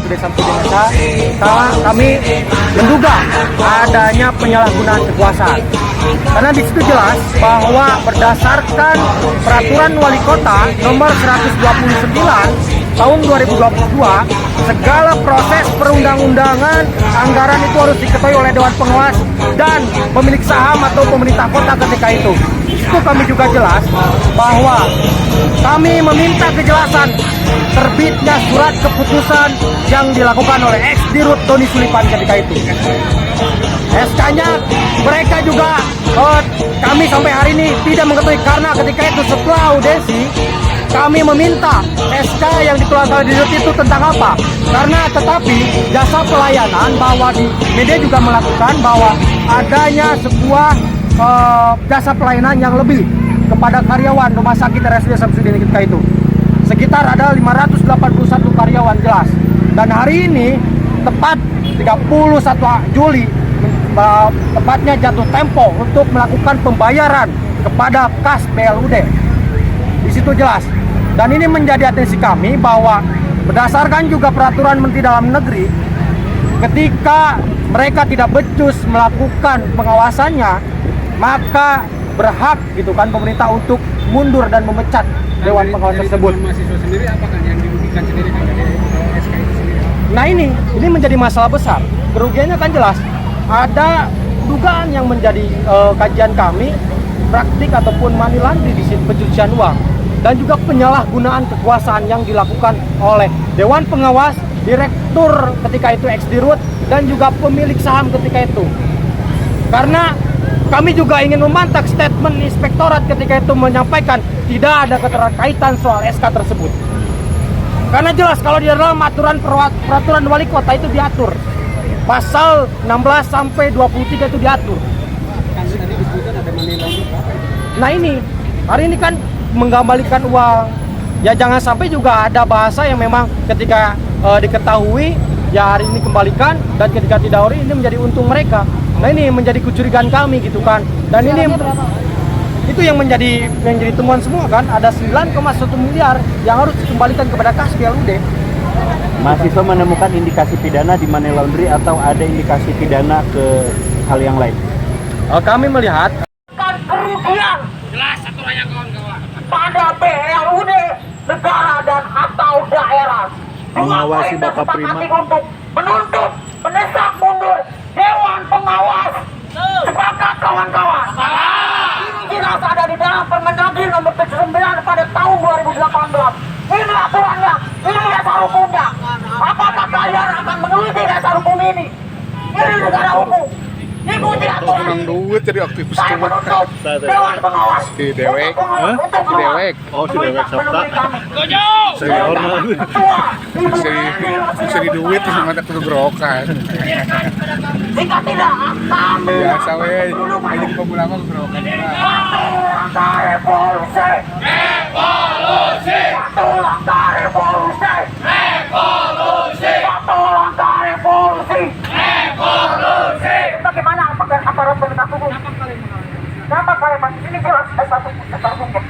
RSUD Samsudin Esa, kami menduga adanya penyalahgunaan kekuasaan. Karena di situ jelas bahwa berdasarkan peraturan wali kota nomor 129 tahun 2022, segala proses perundang-undangan anggaran itu harus diketahui oleh Dewan Pengawas dan pemilik saham atau pemerintah kota ketika itu. Itu kami juga jelas bahwa kami meminta kejelasan terbitnya surat keputusan yang dilakukan oleh ex-dirut Doni Sulipan ketika itu. SK-nya mereka juga kami sampai hari ini tidak mengetahui, karena ketika itu setelah audensi kami meminta SK yang dikeluarkan dirut itu tentang apa. Karena tetapi jasa pelayanan bahwa di media juga melakukan bahwa adanya sebuah jasa pelayanan yang lebih kepada karyawan rumah sakit RSUD Samsudin ketika itu. Sekitar ada 581 karyawan jelas. Dan hari ini tepat 31 Juli tepatnya jatuh tempo untuk melakukan pembayaran kepada kas BLUD. Di situ jelas. Dan ini menjadi atensi kami bahwa berdasarkan juga peraturan Menteri Dalam Negeri, ketika mereka tidak becus melakukan pengawasannya, maka berhak gitu kan pemerintah untuk mundur dan memecat Dewan Pengawas tersebut. Mahasiswa sendiri apakah yang dirugikan sendiri kan dari SK itu sendiri? Nah ini menjadi masalah besar. Kerugiannya kan jelas. Ada dugaan yang menjadi kajian kami, praktik ataupun money laundry di sini, pencucian uang, dan juga penyalahgunaan kekuasaan yang dilakukan oleh Dewan Pengawas, direktur ketika itu ex-dirut, dan juga pemilik saham ketika itu. Karena kami juga ingin memantau statement inspektorat ketika itu menyampaikan tidak ada keterkaitan soal SK tersebut. Karena jelas kalau di dalam peraturan wali kota itu diatur pasal 16 sampai 23 itu diatur. Nah ini hari ini kan mengembalikan uang, ya jangan sampai juga ada bahasa yang memang ketika diketahui ya hari ini kembalikan, dan ketika tidak hari ini menjadi untung mereka. Nah ini menjadi kecurigaan kami gitu kan. Dan ini itu yang menjadi temuan semua kan, ada 9,1 miliar yang harus dikembalikan kepada kas BLUD. Mahasiswa menemukan indikasi pidana di money laundry atau ada indikasi pidana ke hal yang lain? Kami melihat kerugian Jelas aturannya kawan-kawan. pada BLUD negara dan atau daerah. Mengawasi Bapak Prima untuk menuntut, mendesak mundur Dewan Pengawas. Sepakat kawan-kawan? Ini jelas ada di dalam Permendagri nomor 79 pada tahun 2018. Ini aturannya, ini dasar hukumnya. Apakah kalian akan menuruti dasar hukum ini? Ini negara hukum. Ikuti aturan ini. Duit jadi aktivis Saya menuntut Dewan Pengawas. Si Dewek, Untuk si Dewek, Oh, si Dewek Sabta. si hormat, si duit itu mata kudu gerokan. Jika tidak, kami Biasa weh, ini pemulama gerokan. langkah revolusi. Revolusi. Satu langkah revolusi. Revolusi. Satu langkah revolusi. Revolusi. Bagaimana apakah aparat penegak hukum? Kenapa kalian ini jelas satu hukum?